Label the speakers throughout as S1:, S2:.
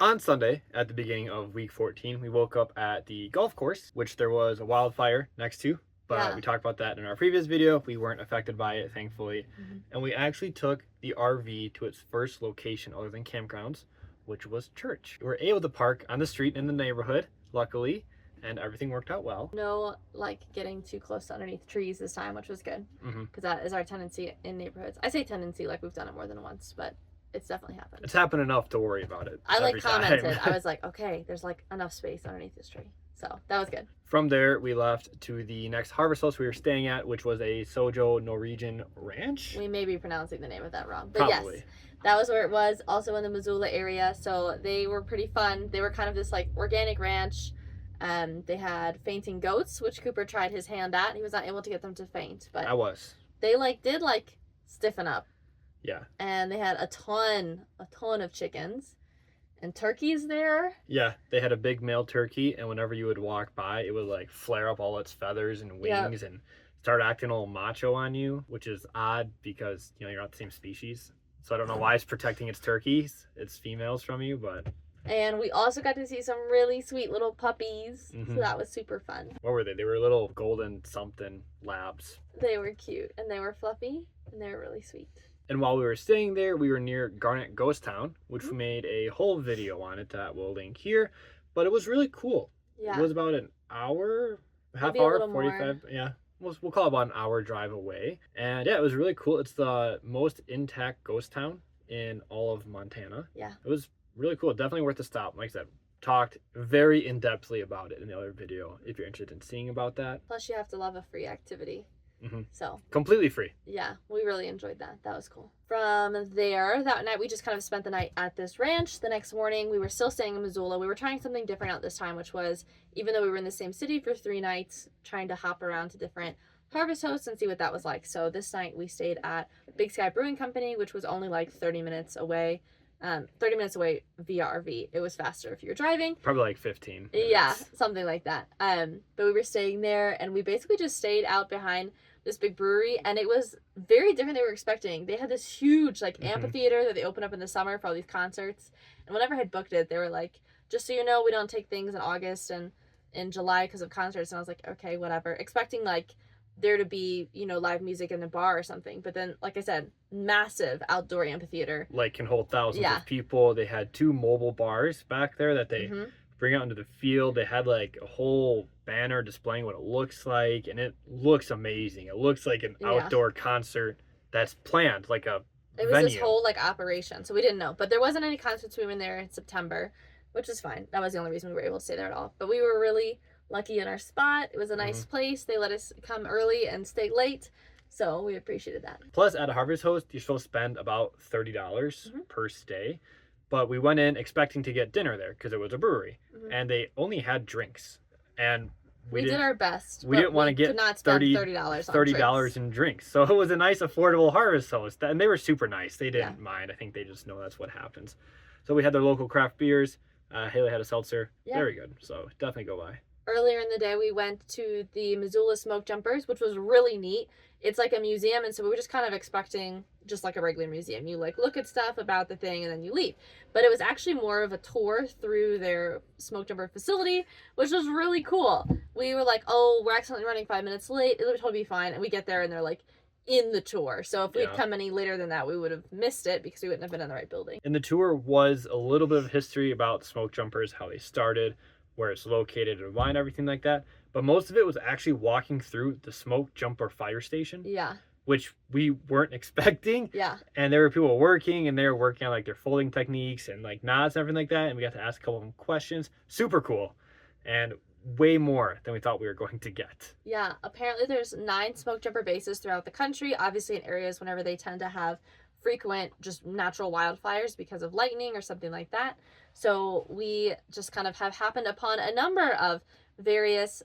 S1: On Sunday, at the beginning of week 14, we woke up at the golf course, which there was a wildfire next to. But we talked about that in our previous video. We weren't affected by it, thankfully. And we actually took the RV to its first location other than campgrounds, which was church. We were able to park on the street in the neighborhood, luckily, and everything worked out well.
S2: No, like, getting too close to underneath trees this time, which was good. Because that is our tendency in neighborhoods. I say tendency like we've done it more than once, but it's definitely happened.
S1: It's happened enough to worry about it.
S2: I commented. I was like, okay, there's like enough space underneath this tree. So that was good.
S1: From there, we left to the next harvest house we were staying at, which was a SoJo Norwegian Ranch.
S2: We may be pronouncing the name of that wrong. But
S1: Probably.
S2: Yes, that was where it was, also in the Missoula area. So they were pretty fun. They were kind of this like organic ranch. They had fainting goats, which Cooper tried his hand at. He was not able to get them to faint. But
S1: I was.
S2: They did stiffen up.
S1: Yeah.
S2: And they had a ton of chickens. And turkeys there?
S1: Yeah, they had a big male turkey, and whenever you would walk by, it would like flare up all its feathers and wings and start acting all macho on you, which is odd because, you're not the same species. So I don't know why it's protecting its turkeys, its females from you, but...
S2: And we also got to see some really sweet little puppies, so that was super fun.
S1: What were they? They were little golden something labs.
S2: They were cute, and they were fluffy, and they were really sweet.
S1: And while we were staying there, we were near Garnett Ghost Town, which we made a whole video on it that we'll link here. But it was really cool.
S2: Yeah.
S1: It was about an hour, half hour, 45. Yeah. We'll call it about an hour drive away. And yeah, it was really cool. It's the most intact ghost town in all of Montana.
S2: Yeah.
S1: It was really cool. Definitely worth a stop. Like I said, talked very in-depthly about it in the other video if you're interested in seeing about that.
S2: Plus, you have to love a free activity. So
S1: completely free.
S2: Yeah, we really enjoyed that. That was cool. From there, that night we just kind of spent the night at this ranch. The next morning we were still staying in Missoula. We were trying something different out this time, which was, even though we were in the same city for 3 nights, trying to hop around to different harvest hosts and see what that was like. So this night we stayed at Big Sky Brewing Company, which was only like 30 minutes away. 30 minutes away via RV. It was faster if you were driving.
S1: Probably like 15 minutes.
S2: Yeah, something like that. But we were staying there, and we basically just stayed out behind this big brewery, and it was very different than we were expecting. They had this huge amphitheater that they open up in the summer for all these concerts. And whenever I had booked it, they were like, just so you know, we don't take things in August and in July because of concerts. And I was like, okay, whatever. Expecting there to be, live music in the bar or something. But then, like I said, massive outdoor amphitheater. Can hold thousands of people. They had 2 mobile bars back there that they bring out into the field. They had a whole banner displaying what it looks like, and it looks amazing. It looks like an outdoor concert that's planned, It was venue. This whole operation, so we didn't know. But there wasn't any concerts. We were in there in September, which is fine. That was the only reason we were able to stay there at all. But we were really lucky in our spot. It was a nice place. They let us come early and stay late, so we appreciated that.
S1: Plus, at a harvest host, you're supposed to spend about $30 per stay. But we went in expecting to get dinner there because it was a brewery, and they only had drinks. And we
S2: did our best.
S1: We didn't want to get
S2: could not spend $30
S1: in drinks. So it was a nice, affordable harvest host. And they were super nice. They didn't mind. I think they just know that's what happens. So we had their local craft beers. Haley had a seltzer. Yeah. Very good. So definitely go by.
S2: Earlier in the day, we went to the Missoula SmokeJumpers, which was really neat. It's like a museum, and so we were just kind of expecting just like a regular museum. You look at stuff about the thing, and then you leave. But it was actually more of a tour through their SmokeJumper facility, which was really cool. We were like, oh, we're accidentally running 5 minutes late. It would totally be fine. And we get there, and they're in the tour. So if we'd come any later than that, we would have missed it because we wouldn't have been in the right building.
S1: And the tour was a little bit of history about SmokeJumpers, how they started, where it's located and why and everything like that. But most of it was actually walking through the SmokeJumper fire station.
S2: Yeah.
S1: Which we weren't expecting.
S2: Yeah.
S1: And there were people working, and they were working on their folding techniques and knots and everything like that. And we got to ask a couple of them questions. Super cool. And way more than we thought we were going to get.
S2: Yeah. Apparently there's 9 SmokeJumper bases throughout the country. Obviously in areas whenever they tend to have frequent just natural wildfires because of lightning or something like that. So we just kind of have happened upon a number of various,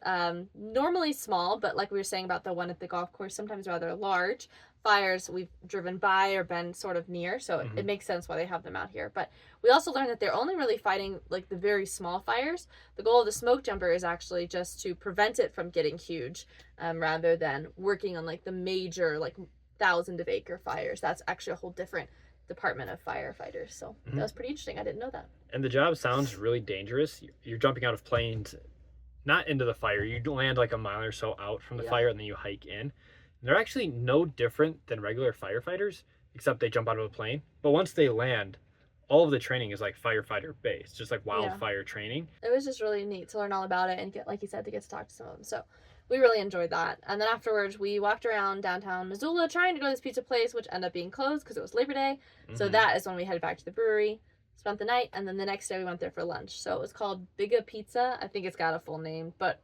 S2: normally small, but like we were saying about the one at the golf course, sometimes rather large fires we've driven by or been sort of near. So it makes sense why they have them out here. But we also learned that they're only really fighting the very small fires. The goal of the smoke jumper is actually just to prevent it from getting huge, rather than working on the major 1,000 of acre fires. That's actually a whole different Department of Firefighters. So that was pretty interesting. I didn't know that.
S1: And the job sounds really dangerous. You're jumping out of planes, not into the fire. You land like a mile or so out from the fire, and then you hike in. And they're actually no different than regular firefighters, except they jump out of a plane. But once they land, all of the training is like firefighter based, just like wildfire training. It
S2: was just really neat to learn all about it and get, like you said, to get to talk to some of them. So we really enjoyed that. And then afterwards, we walked around downtown Missoula trying to go to this pizza place, which ended up being closed because it was Labor Day. So that is when we headed back to the brewery, spent the night, and then the next day we went there for lunch. So it was called Bigga Pizza. I think it's got a full name, but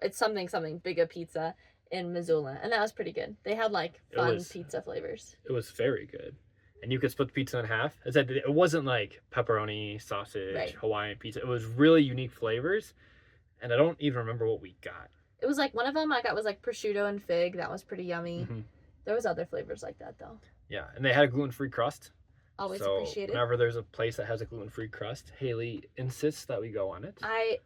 S2: it's something Bigga Pizza in Missoula. And that was pretty good. They had like fun pizza flavors.
S1: It was very good. And you could split the pizza in half. It wasn't like pepperoni, sausage, Hawaiian pizza. It was really unique flavors. And I don't even remember what we got.
S2: It was like one of them I got was like prosciutto and fig. That was pretty yummy. There was other flavors like that though.
S1: Yeah, and they had a gluten-free crust.
S2: Always appreciate it.
S1: Whenever there's a place that has a gluten-free crust, Haley insists that we go on it.
S2: I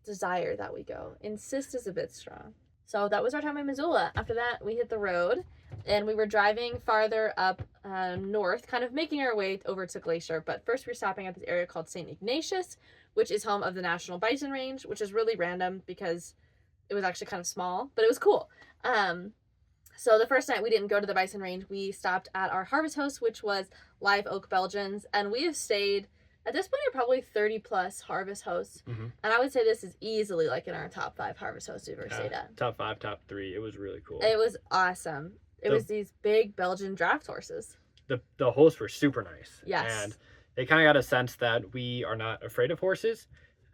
S2: desire that we go. Insist is a bit strong. So that was our time in Missoula. After that, we hit the road, and we were driving farther up north, kind of making our way over to Glacier. But first, we were stopping at this area called St. Ignatius, which is home of the National Bison Range, which is really random because it was actually kind of small, but it was cool. So the first night we didn't go to the Bison Range. We stopped at our harvest host, which was live Oak Belgians, and we have stayed, at this point, probably 30 plus harvest hosts. And I would say this is easily like in our top 5 harvest hosts we've ever stayed at.
S1: Top 5, top 3. It was really cool.
S2: It was awesome. It was these big Belgian draft horses.
S1: The hosts were super nice.
S2: Yes.
S1: And they kind of got a sense that we are not afraid of horses.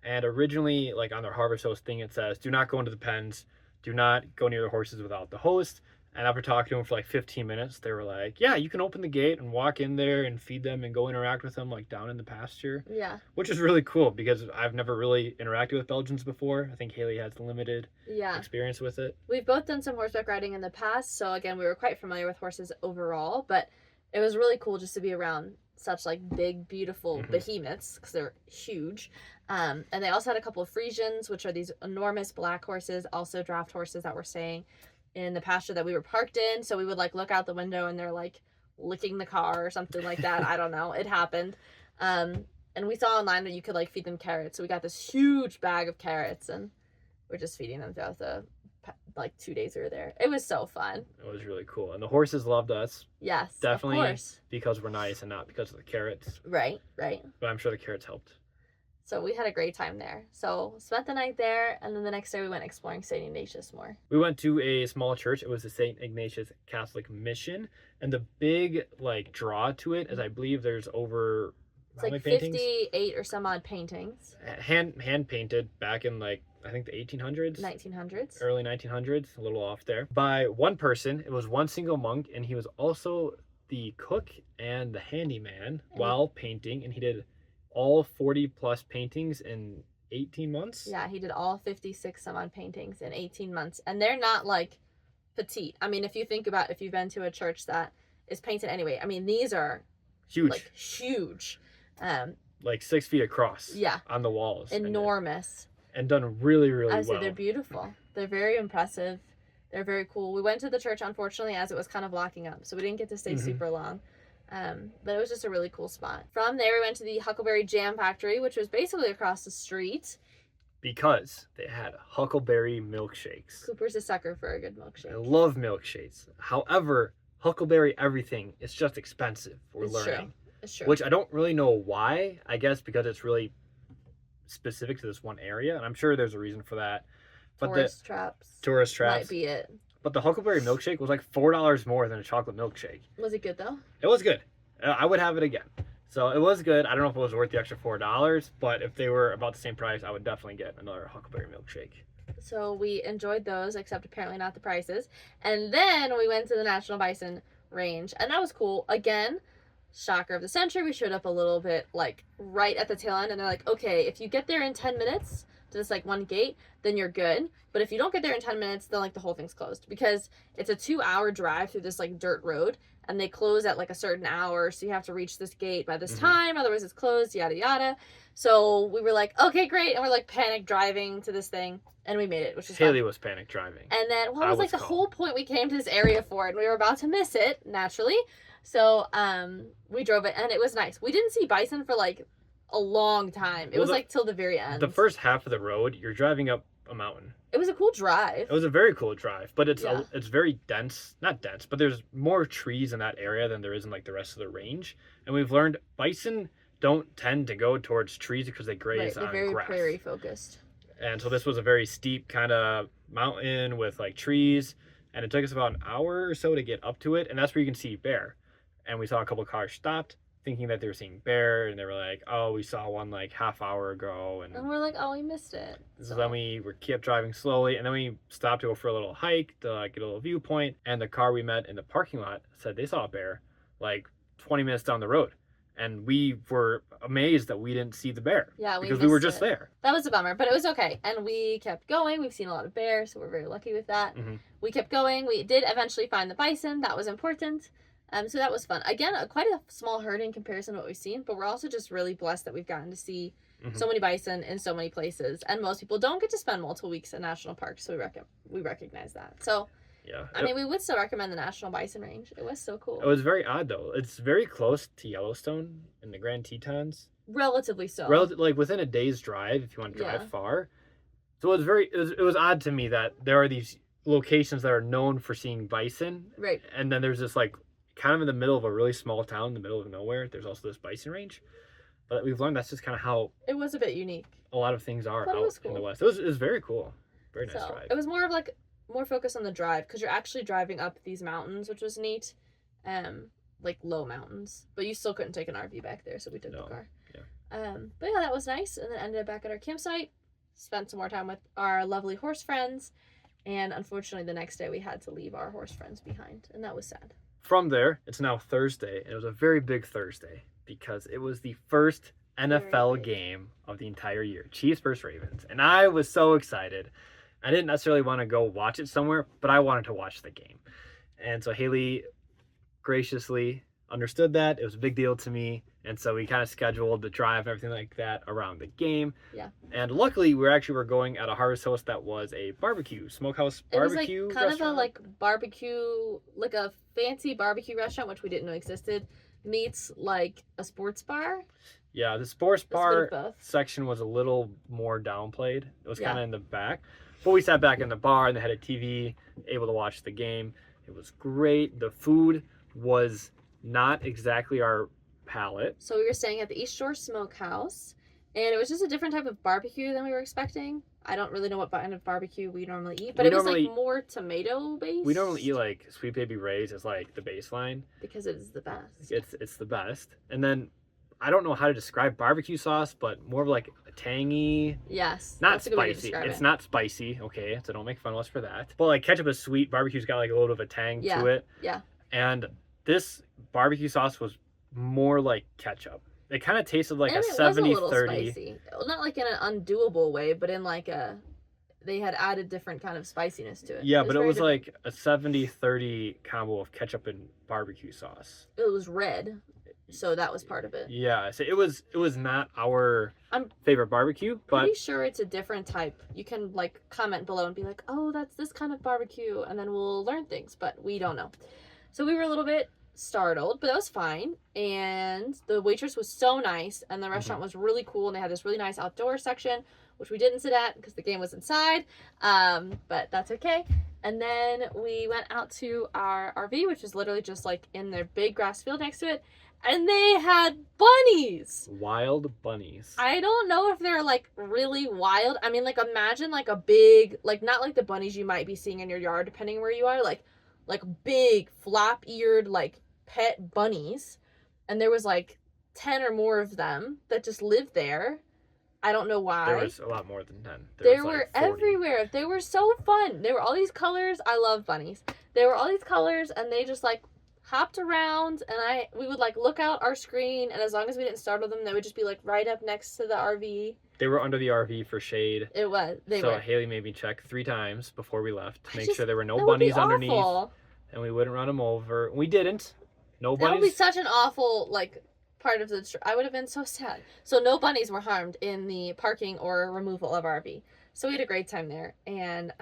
S1: And originally, like on their harvest host thing, it says, do not go into the pens. Do not go near the horses without the host. And after talking to them for like 15 minutes, they were like, yeah, you can open the gate and walk in there and feed them and go interact with them like down in the pasture.
S2: Yeah.
S1: Which is really cool because I've never really interacted with Belgians before. I think Haley has limited experience with it.
S2: We've both done some horseback riding in the past. So again, we were quite familiar with horses overall, but it was really cool just to be around such like big, beautiful behemoths because they're huge. And they also had a couple of Friesians, which are these enormous black horses, also draft horses that were staying in the pasture that we were parked in. So we would like look out the window and they're like licking the car or something like that. I don't know. It happened. And we saw online that you could like feed them carrots. So we got this huge bag of carrots and we're just feeding them throughout the like 2 days we were there. It was so fun.
S1: It was really cool. And the horses loved us.
S2: Yes,
S1: definitely,
S2: of course.
S1: Because we're nice and not because of the carrots.
S2: Right.
S1: But I'm sure the carrots helped.
S2: So we had a great time there. So spent the night there, and then the next day we went exploring St. Ignatius more.
S1: We went to a small church. It was the St. Ignatius Catholic Mission. And the big like draw to it is I believe there's over
S2: it's like 58 or some odd paintings.
S1: Hand painted back in like I think the 1800s.
S2: 1900s.
S1: Early 1900s, a little off there. By one person. It was one single monk, and he was also the cook and the handyman while painting, and he did all 40 plus paintings in 18 months.
S2: Yeah, he did all 56 some odd paintings in 18 months. And they're not like petite. I mean, if you think about if you've been to a church that is painted anyway, I mean, these are
S1: huge.
S2: Like huge.
S1: Like 6 feet across.
S2: Yeah.
S1: On the walls.
S2: Enormous.
S1: And done really, really well.
S2: I say they're beautiful. They're very impressive. They're very cool. We went to the church, unfortunately, as it was kind of locking up. So we didn't get to stay super long. But it was just a really cool spot. From there, we went to the Huckleberry Jam Factory, which was basically across the street.
S1: Because they had Huckleberry milkshakes.
S2: Cooper's a sucker for a good milkshake.
S1: I love milkshakes. However, Huckleberry everything is just expensive. We're learning.
S2: It's true.
S1: Which I don't really know why. I guess because it's really specific to this one area. And I'm sure there's a reason for that. But
S2: tourist traps.
S1: Tourist traps.
S2: Might be it.
S1: But the Huckleberry milkshake was like $4 more than a chocolate milkshake.
S2: Was it good though?
S1: It was good. I would have it again. So it was good. I don't know if it was worth the extra $4, but if they were about the same price, I would definitely get another Huckleberry milkshake.
S2: So we enjoyed those, except apparently not the prices. And then we went to the National Bison Range, and that was cool. Again, shocker of the century, we showed up a little bit like right at the tail end, and they're like, okay, if you get there in 10 minutes to this like one gate, then you're good. But if you don't get there in 10 minutes, then like the whole thing's closed because it's a 2-hour drive through this like dirt road, and they close at like a certain hour, so you have to reach this gate by this time, otherwise it's closed, yada yada. So we were like, okay, great, and we're like panic driving to this thing, and we made it, which is
S1: Haley
S2: fun.
S1: was panic driving.
S2: And then what was like the whole point we came to this area for, and we were about to miss it naturally. So we drove it, and it was nice. We didn't see bison for like a long time. It was like till the very end.
S1: The first half of the road, you're driving up a mountain.
S2: It was a cool drive.
S1: It was a very cool drive, but it's very dense. Not dense, but there's more trees in that area than there is in like the rest of the range. And we've learned bison don't tend to go towards trees because they graze on grass.
S2: They're very prairie focused.
S1: And so this was a very steep kind of mountain with like trees, and it took us about an hour or so to get up to it, and that's where you can see bear. And we saw a couple of cars stopped, thinking that they were seeing bear, and they were like, "Oh, we saw one like half hour ago," and
S2: we're like, "Oh, we missed it."
S1: So then we kept driving slowly, and then we stopped to go for a little hike to like, get a little viewpoint. And the car we met in the parking lot said they saw a bear like 20 minutes down the road, and we were amazed that we didn't see the bear.
S2: Yeah,
S1: because we were just there.
S2: That was a bummer, but it was okay, and we kept going. We've seen a lot of bears, so we're very lucky with that.
S1: Mm-hmm.
S2: We kept going. We did eventually find the bison. That was important. So that was fun. Again, quite a small herd in comparison to what we've seen, but we're also just really blessed that we've gotten to see so many bison in so many places. And most people don't get to spend multiple weeks in national parks, so we recognize that. So,
S1: yeah,
S2: I mean, we would still recommend the National Bison Range. It was so cool.
S1: It was very odd, though. It's very close to Yellowstone and the Grand Tetons.
S2: Relatively so.
S1: Like within a day's drive, if you want to drive far. So it was odd to me that there are these locations that are known for seeing bison.
S2: Right.
S1: And then there's this like, kind of in the middle of a really small town, in the middle of nowhere, there's also this bison range. But we've learned that's just kind of how
S2: it was a bit unique.
S1: A lot of things are
S2: out
S1: in the West. It was very cool. Very nice drive.
S2: It was more of like more focused on the drive because you're actually driving up these mountains, which was neat. Like low mountains, but you still couldn't take an RV back there, so we took the car.
S1: Yeah.
S2: But yeah, that was nice, and then ended up back at our campsite. Spent some more time with our lovely horse friends, and unfortunately, the next day we had to leave our horse friends behind, and that was sad.
S1: From there, it's now Thursday, and it was a very big Thursday because it was the first NFL game of the entire year, Chiefs versus Ravens, and I was so excited. I didn't necessarily want to go watch it somewhere, but I wanted to watch the game. And so Haley graciously understood that. It was a big deal to me, and so we kind of scheduled the drive and everything like that around the game.
S2: Yeah.
S1: And luckily, we were going at a Harvest Host that was a barbecue, smokehouse barbecue.
S2: It was like kind of a like barbecue, like a fancy barbecue restaurant, which we didn't know existed, meets like a sports bar.
S1: Yeah, the sports bar section was a little more downplayed. It was kind of in the back. But we sat back in the bar and they had a TV, able to watch the game. It was great. The food was not exactly our palate.
S2: So we were staying at the East Shore Smokehouse, and it was just a different type of barbecue than we were expecting. I don't really know what kind of barbecue we normally eat, but it was like more tomato based.
S1: We normally eat like Sweet Baby Ray's as like the baseline.
S2: Because it is the best.
S1: It's the best. And then I don't know how to describe barbecue sauce, but more of like a tangy.
S2: Yes.
S1: Not spicy. It's not spicy, okay, so don't make fun of us for that. But like ketchup is sweet, barbecue's got like a little bit of a tang to it.
S2: Yeah.
S1: And this barbecue sauce was more like ketchup. It kind of tasted like a 70-30.
S2: Not like in an undoable way, but in like they had added different kind of spiciness to it.
S1: Yeah, but it was like a 70-30 combo of ketchup and barbecue sauce.
S2: It was red, so that was part of it.
S1: Yeah, so it was not our favorite barbecue, but
S2: pretty sure it's a different type. You can like comment below and be like, "Oh, that's this kind of barbecue," and then we'll learn things, but we don't know. So we were a little bit startled, but that was fine. And the waitress was so nice, and the restaurant was really cool, and they had this really nice outdoor section, which we didn't sit at because the game was inside, but that's okay. And then we went out to our RV, which is literally just like in their big grass field next to it, and they had bunnies.
S1: Wild bunnies.
S2: I don't know if they're like really wild. I mean, like imagine like a big, like not like the bunnies you might be seeing in your yard depending where you are, like big flap-eared like pet bunnies, and there was like 10 or more of them that just lived there. I don't know why.
S1: There was a lot more than 10.
S2: They were everywhere. They were so fun. They were all these colors. I love bunnies. They were all these colors, and they just like hopped around, and we would like look out our screen, and as long as we didn't startle them, they would just be like right up next to the RV.
S1: They were under the RV for shade.
S2: It was.
S1: So Haley made me check 3 times before we left to make sure there were no bunnies underneath, and we wouldn't run them over. We didn't. No bunnies.
S2: That would be such an awful like part of the trip. I would have been so sad. So no bunnies were harmed in the parking or removal of our RV. So we had a great time there, and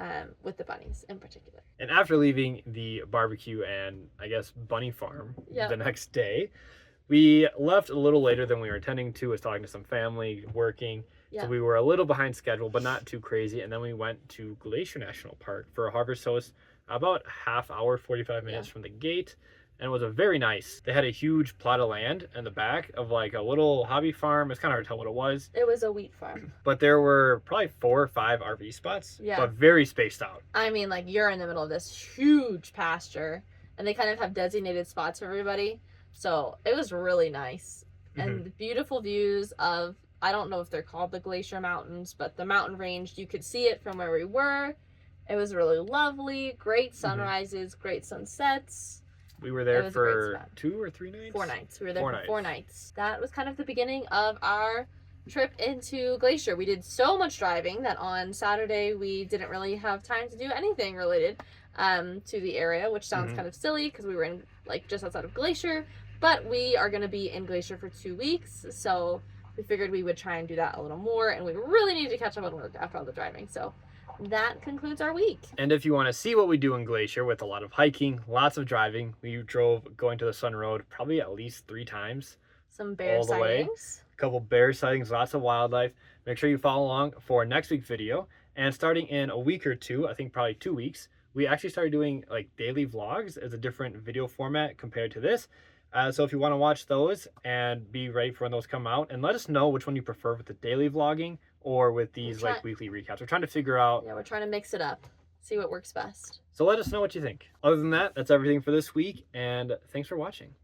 S2: with the bunnies in particular.
S1: And after leaving the barbecue and, I guess, bunny farm the next day, we left a little later than we were intending to. Was talking to some family, working. So we were a little behind schedule, but not too crazy. And then we went to Glacier National Park for a harvest host, about half hour, 45 minutes from the gate. And it was a very nice. They had a huge plot of land in the back of like a little hobby farm. It's kind of hard to tell what it was.
S2: It was a wheat farm.
S1: But there were probably 4 or 5 RV spots, but very spaced out.
S2: I mean, like, you're in the middle of this huge pasture, and they kind of have designated spots for everybody. So it was really nice. And beautiful views of, I don't know if they're called the Glacier Mountains, but the mountain range, you could see it from where we were. It was really lovely. Great sunrises, great sunsets.
S1: We were there for 2 or 3 nights?
S2: 4 nights. We were there for 4 nights. That was kind of the beginning of our trip into Glacier. We did so much driving that on Saturday we didn't really have time to do anything related to the area, which sounds kind of silly because we were in like just outside of Glacier. But we are going to be in Glacier for 2 weeks, so we figured we would try and do that a little more, and we really needed to catch up on work after all the driving. So that concludes our week.
S1: And if you want to see what we do in Glacier with a lot of hiking, lots of driving, we drove going to the Sun Road probably at least 3 times.
S2: Some bear sightings.
S1: A couple bear sightings, lots of wildlife. Make sure you follow along for next week's video. And starting in a week or 2, I think probably 2 weeks, we actually started doing like daily vlogs as a different video format compared to this. So if you want to watch those and be ready for when those come out, and let us know which one you prefer with the daily vlogging or with these like weekly recaps. We're trying to figure out.
S2: Yeah, we're trying to mix it up, see what works best.
S1: So let us know what you think. Other than that, that's everything for this week, and thanks for watching.